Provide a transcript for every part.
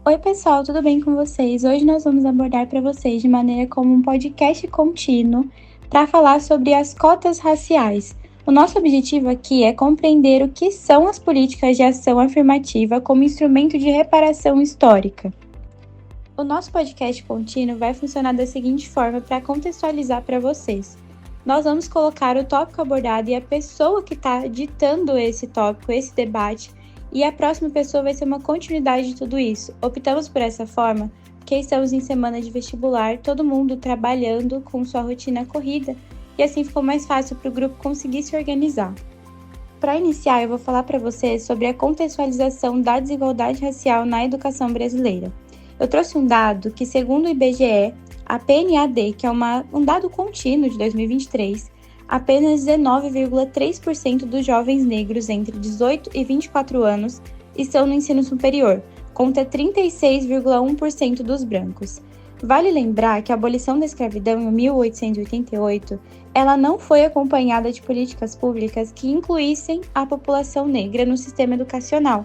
Oi pessoal, tudo bem com vocês? Hoje nós vamos abordar para vocês de maneira como um podcast contínuo para falar sobre as cotas raciais. O nosso objetivo aqui é compreender o que são as políticas de ação afirmativa como instrumento de reparação histórica. O nosso podcast contínuo vai funcionar da seguinte forma para contextualizar para vocês. Nós vamos colocar o tópico abordado e a pessoa que está ditando esse tópico, esse debate, e a próxima pessoa vai ser uma continuidade de tudo isso. Optamos por essa forma porque estamos em semana de vestibular, todo mundo trabalhando com sua rotina corrida, e assim ficou mais fácil para o grupo conseguir se organizar. Para iniciar, eu vou falar para vocês sobre a contextualização da desigualdade racial na educação brasileira. Eu trouxe um dado que, segundo o IBGE, a PNAD, que é um dado contínuo de 2023, apenas 19,3% dos jovens negros entre 18 e 24 anos estão no ensino superior, contra 36,1% dos brancos. Vale lembrar que a abolição da escravidão em 1888, ela não foi acompanhada de políticas públicas que incluíssem a população negra no sistema educacional.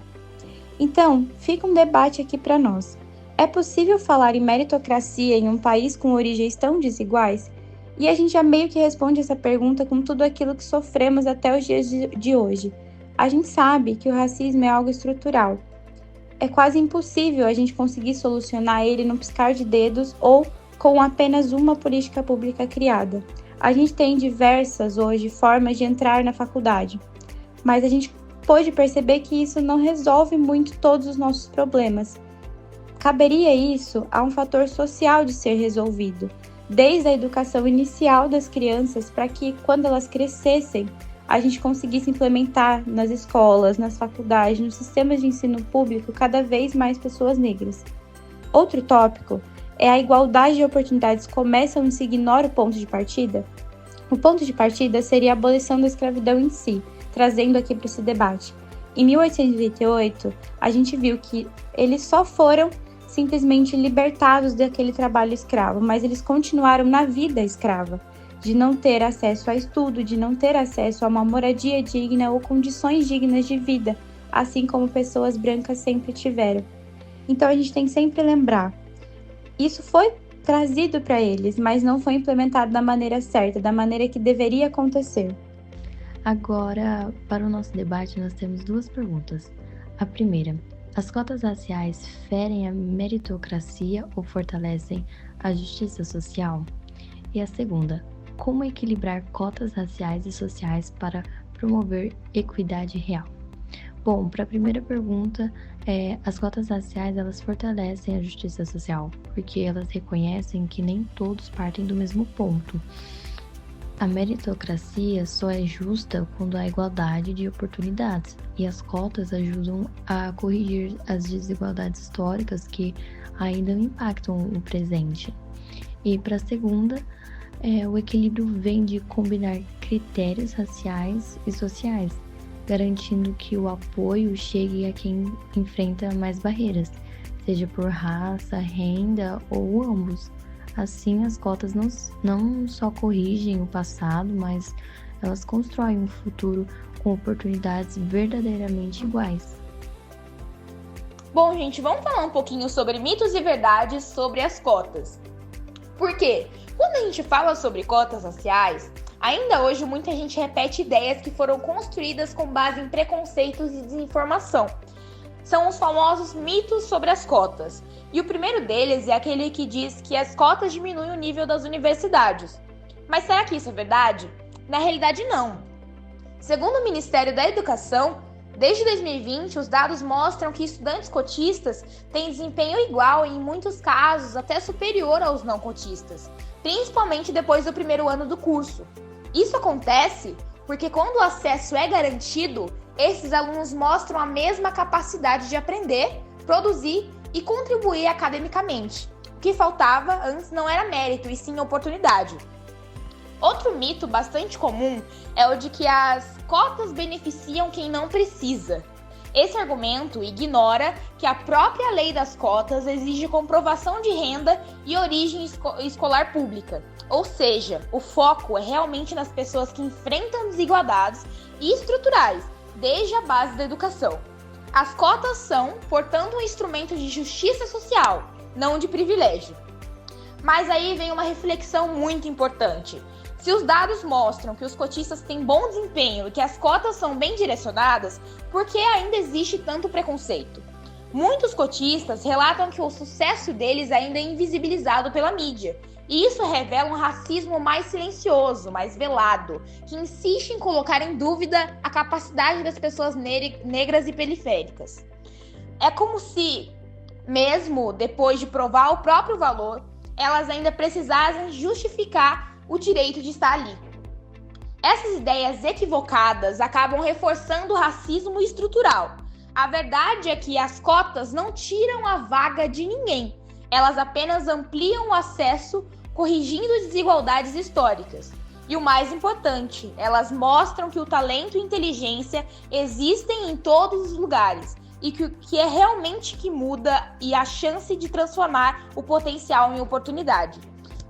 Então, fica um debate aqui para nós. É possível falar em meritocracia em um país com origens tão desiguais? E a gente já meio que responde essa pergunta com tudo aquilo que sofremos até os dias de hoje. A gente sabe que o racismo é algo estrutural. É quase impossível a gente conseguir solucionar ele num piscar de dedos ou com apenas uma política pública criada. A gente tem diversas, hoje, formas de entrar na faculdade, mas a gente pode perceber que isso não resolve muito todos os nossos problemas. Caberia isso a um fator social de ser resolvido, desde a educação inicial das crianças, para que, quando elas crescessem, a gente conseguisse implementar nas escolas, nas faculdades, nos sistemas de ensino público, cada vez mais pessoas negras. Outro tópico é a igualdade de oportunidades começa onde se ignora o ponto de partida. O ponto de partida seria a abolição da escravidão em si, trazendo aqui para esse debate. Em 1888, a gente viu que eles só foram simplesmente libertados daquele trabalho escravo, mas eles continuaram na vida escrava, de não ter acesso a estudo, de não ter acesso a uma moradia digna ou condições dignas de vida, assim como pessoas brancas sempre tiveram. Então a gente tem que sempre lembrar, isso foi trazido para eles, mas não foi implementado da maneira certa, da maneira que deveria acontecer. Agora, para o nosso debate, nós temos duas perguntas. A primeira: as cotas raciais ferem a meritocracia ou fortalecem a justiça social? E a segunda: como equilibrar cotas raciais e sociais para promover equidade real? Bom, para a primeira pergunta, as cotas raciais elas fortalecem a justiça social, porque elas reconhecem que nem todos partem do mesmo ponto. A meritocracia só é justa quando há igualdade de oportunidades, e as cotas ajudam a corrigir as desigualdades históricas que ainda impactam o presente. E para a segunda, o equilíbrio vem de combinar critérios raciais e sociais, garantindo que o apoio chegue a quem enfrenta mais barreiras, seja por raça, renda ou ambos. Assim, as cotas não só corrigem o passado, mas elas constroem um futuro com oportunidades verdadeiramente iguais. Bom, gente, vamos falar um pouquinho sobre mitos e verdades sobre as cotas. Por quê? Quando a gente fala sobre cotas raciais, ainda hoje muita gente repete ideias que foram construídas com base em preconceitos e desinformação. São os famosos mitos sobre as cotas. E o primeiro deles é aquele que diz que as cotas diminuem o nível das universidades. Mas será que isso é verdade? Na realidade, não. Segundo o Ministério da Educação, desde 2020, os dados mostram que estudantes cotistas têm desempenho igual e, em muitos casos, até superior aos não cotistas, principalmente depois do primeiro ano do curso. Isso acontece porque, quando o acesso é garantido, esses alunos mostram a mesma capacidade de aprender, produzir e contribuir academicamente. O que faltava antes não era mérito, e sim oportunidade. Outro mito bastante comum é o de que as cotas beneficiam quem não precisa. Esse argumento ignora que a própria lei das cotas exige comprovação de renda e origem escolar pública. Ou seja, o foco é realmente nas pessoas que enfrentam desigualdades estruturais, desde a base da educação. As cotas são, portanto, um instrumento de justiça social, não de privilégio. Mas aí vem uma reflexão muito importante. Se os dados mostram que os cotistas têm bom desempenho e que as cotas são bem direcionadas, por que ainda existe tanto preconceito? Muitos cotistas relatam que o sucesso deles ainda é invisibilizado pela mídia. E isso revela um racismo mais silencioso, mais velado, que insiste em colocar em dúvida a capacidade das pessoas negras e periféricas. É como se, mesmo depois de provar o próprio valor, elas ainda precisassem justificar o direito de estar ali. Essas ideias equivocadas acabam reforçando o racismo estrutural. A verdade é que as cotas não tiram a vaga de ninguém, elas apenas ampliam o acesso, corrigindo desigualdades históricas. E o mais importante, elas mostram que o talento e inteligência existem em todos os lugares e que o que é realmente que muda e a chance de transformar o potencial em oportunidade.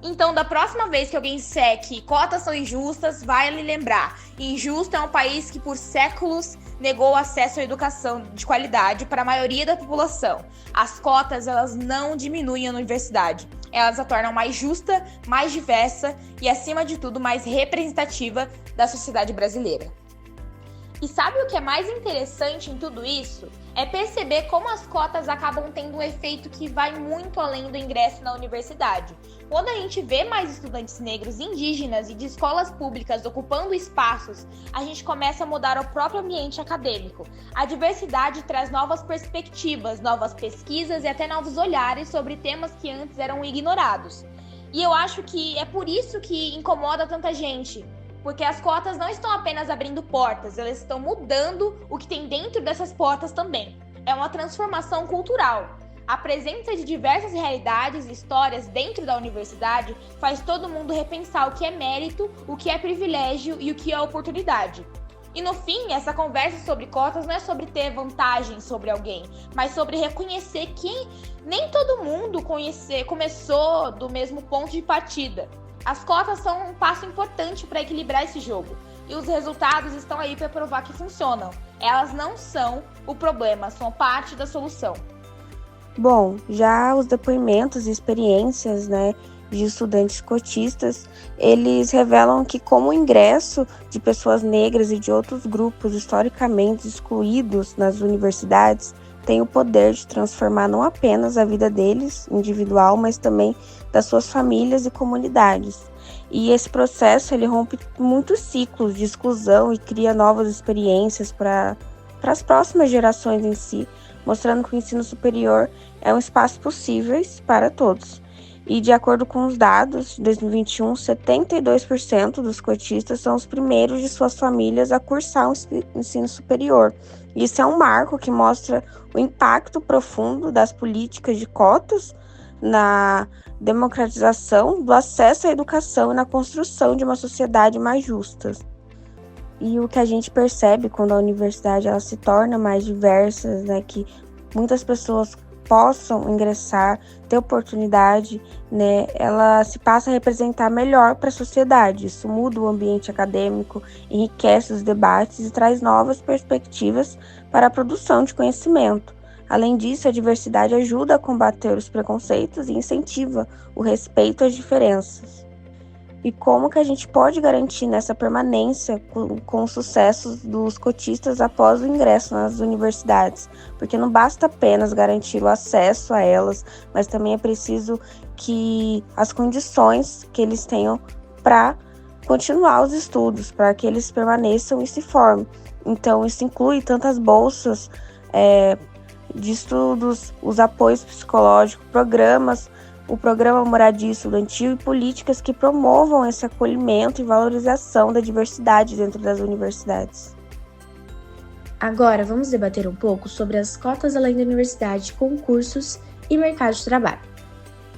Então, da próxima vez que alguém disser que cotas são injustas, vai lhe lembrar: injusto é um país que por séculos negou o acesso à educação de qualidade para a maioria da população. As cotas, elas não diminuem a universidade. Elas a tornam mais justa, mais diversa e, acima de tudo, mais representativa da sociedade brasileira. E sabe o que é mais interessante em tudo isso? É perceber como as cotas acabam tendo um efeito que vai muito além do ingresso na universidade. Quando a gente vê mais estudantes negros, indígenas e de escolas públicas ocupando espaços, a gente começa a mudar o próprio ambiente acadêmico. A diversidade traz novas perspectivas, novas pesquisas e até novos olhares sobre temas que antes eram ignorados. E eu acho que é por isso que incomoda tanta gente. Porque as cotas não estão apenas abrindo portas, elas estão mudando o que tem dentro dessas portas também. É uma transformação cultural. A presença de diversas realidades e histórias dentro da universidade faz todo mundo repensar o que é mérito, o que é privilégio e o que é oportunidade. E no fim, essa conversa sobre cotas não é sobre ter vantagem sobre alguém, mas sobre reconhecer que nem todo mundo começou do mesmo ponto de partida. As cotas são um passo importante para equilibrar esse jogo, e os resultados estão aí para provar que funcionam. Elas não são o problema, são parte da solução. Bom, já os depoimentos e experiências, de estudantes cotistas, eles revelam que como o ingresso de pessoas negras e de outros grupos historicamente excluídos nas universidades tem o poder de transformar não apenas a vida deles, individual, mas também das suas famílias e comunidades. E esse processo ele rompe muitos ciclos de exclusão e cria novas experiências para as próximas gerações em si, mostrando que o ensino superior é um espaço possível para todos. E de acordo com os dados de 2021, 72% dos cotistas são os primeiros de suas famílias a cursar o ensino superior. Isso é um marco que mostra o impacto profundo das políticas de cotas na democratização do acesso à educação e na construção de uma sociedade mais justa. E o que a gente percebe quando a universidade ela se torna mais diversa, que muitas pessoas possam ingressar, ter oportunidade, ela se passa a representar melhor para a sociedade. Isso muda o ambiente acadêmico, enriquece os debates e traz novas perspectivas para a produção de conhecimento. Além disso, a diversidade ajuda a combater os preconceitos e incentiva o respeito às diferenças. E como que a gente pode garantir nessa permanência com os sucessos dos cotistas após o ingresso nas universidades? Porque não basta apenas garantir o acesso a elas, mas também é preciso que as condições que eles tenham para continuar os estudos, para que eles permaneçam e se formem. Então, isso inclui tantas bolsas de estudos, os apoios psicológicos, o programa Moradia Estudantil e políticas que promovam esse acolhimento e valorização da diversidade dentro das universidades. Agora, vamos debater um pouco sobre as cotas além da universidade, concursos e mercado de trabalho.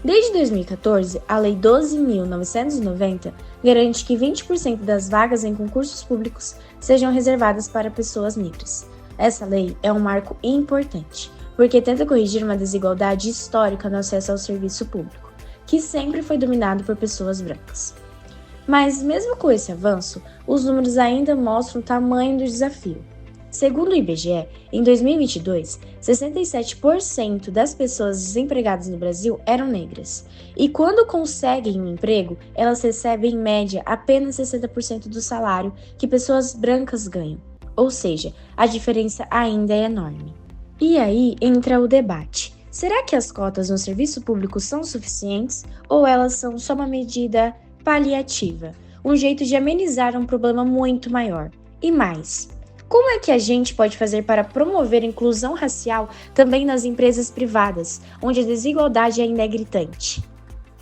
Desde 2014, a Lei 12.990 garante que 20% das vagas em concursos públicos sejam reservadas para pessoas negras. Essa lei é um marco importante, porque tenta corrigir uma desigualdade histórica no acesso ao serviço público, que sempre foi dominado por pessoas brancas. Mas, mesmo com esse avanço, os números ainda mostram o tamanho do desafio. Segundo o IBGE, em 2022, 67% das pessoas desempregadas no Brasil eram negras. E quando conseguem um emprego, elas recebem, em média, apenas 60% do salário que pessoas brancas ganham. Ou seja, a diferença ainda é enorme. E aí entra o debate. Será que as cotas no serviço público são suficientes ou elas são só uma medida paliativa? Um jeito de amenizar um problema muito maior? E mais, como é que a gente pode fazer para promover a inclusão racial também nas empresas privadas, onde a desigualdade ainda é gritante?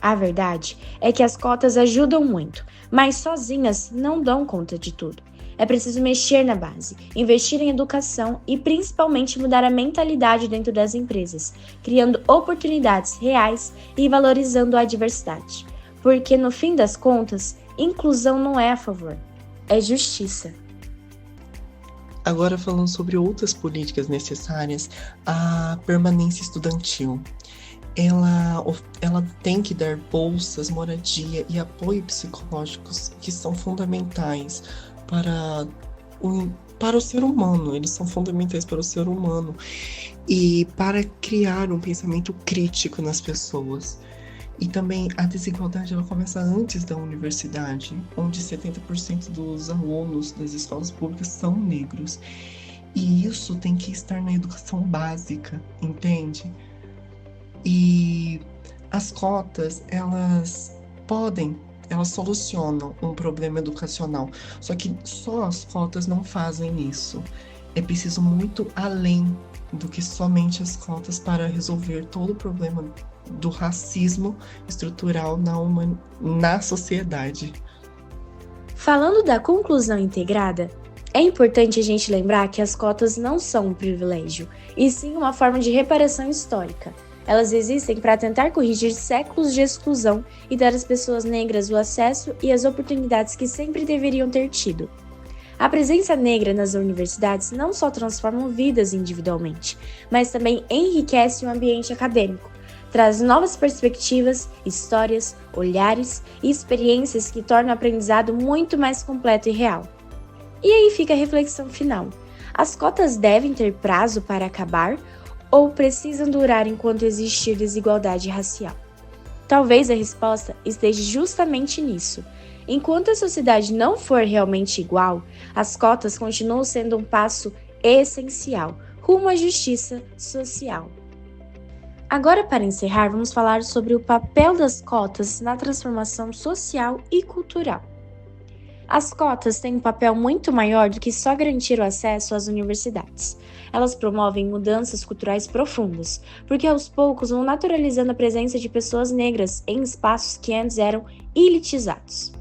A verdade é que as cotas ajudam muito, mas sozinhas não dão conta de tudo. É preciso mexer na base, investir em educação e principalmente mudar a mentalidade dentro das empresas, criando oportunidades reais e valorizando a diversidade. Porque no fim das contas, inclusão não é a favor, é justiça. Agora falando sobre outras políticas necessárias, a permanência estudantil. Ela tem que dar bolsas, moradia e apoio psicológicos que são fundamentais para o ser humano, eles são fundamentais para o ser humano e para criar um pensamento crítico nas pessoas. E também a desigualdade ela começa antes da universidade, onde 70% dos alunos das escolas públicas são negros. E isso tem que estar na educação básica, entende? E as cotas, elas solucionam um problema educacional. Só que só as cotas não fazem isso. É preciso muito além do que somente as cotas para resolver todo o problema do racismo estrutural na sociedade. Falando da conclusão integrada, é importante a gente lembrar que as cotas não são um privilégio, e sim uma forma de reparação histórica. Elas existem para tentar corrigir séculos de exclusão e dar às pessoas negras o acesso e as oportunidades que sempre deveriam ter tido. A presença negra nas universidades não só transforma vidas individualmente, mas também enriquece o ambiente acadêmico, traz novas perspectivas, histórias, olhares e experiências que tornam o aprendizado muito mais completo e real. E aí fica a reflexão final. As cotas devem ter prazo para acabar ou precisam durar enquanto existir desigualdade racial? Talvez a resposta esteja justamente nisso. Enquanto a sociedade não for realmente igual, as cotas continuam sendo um passo essencial rumo à justiça social. Agora, para encerrar, vamos falar sobre o papel das cotas na transformação social e cultural. As cotas têm um papel muito maior do que só garantir o acesso às universidades. Elas promovem mudanças culturais profundas, porque aos poucos vão naturalizando a presença de pessoas negras em espaços que antes eram elitizados.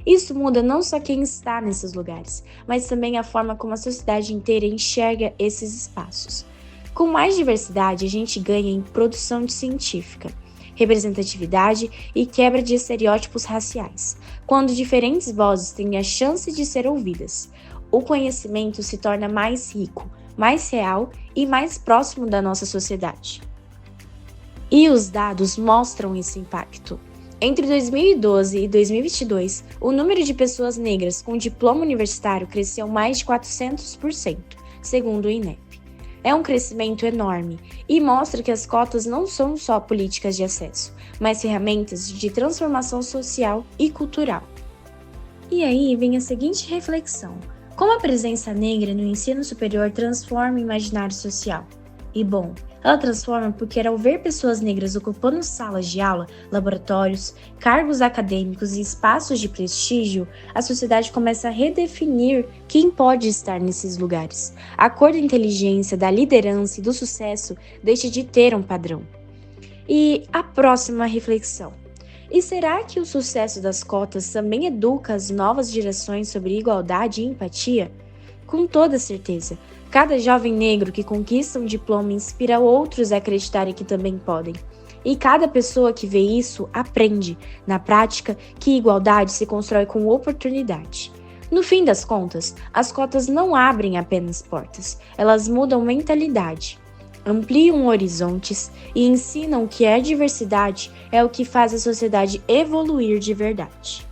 Isso muda não só quem está nesses lugares, mas também a forma como a sociedade inteira enxerga esses espaços. Com mais diversidade, a gente ganha em produção científica, representatividade e quebra de estereótipos raciais. Quando diferentes vozes têm a chance de ser ouvidas, o conhecimento se torna mais rico, mais real e mais próximo da nossa sociedade. E os dados mostram esse impacto. Entre 2012 e 2022, o número de pessoas negras com diploma universitário cresceu mais de 400%, segundo o INEP. É um crescimento enorme e mostra que as cotas não são só políticas de acesso, mas ferramentas de transformação social e cultural. E aí vem a seguinte reflexão: como a presença negra no ensino superior transforma o imaginário social? E bom, ela transforma porque ao ver pessoas negras ocupando salas de aula, laboratórios, cargos acadêmicos e espaços de prestígio, a sociedade começa a redefinir quem pode estar nesses lugares. A cor da inteligência, da liderança e do sucesso deixa de ter um padrão. E a próxima reflexão: e será que o sucesso das cotas também educa as novas gerações sobre igualdade e empatia? Com toda certeza. Cada jovem negro que conquista um diploma inspira outros a acreditarem que também podem. E cada pessoa que vê isso aprende, na prática, que igualdade se constrói com oportunidade. No fim das contas, as cotas não abrem apenas portas, elas mudam mentalidade, ampliam horizontes e ensinam que a diversidade é o que faz a sociedade evoluir de verdade.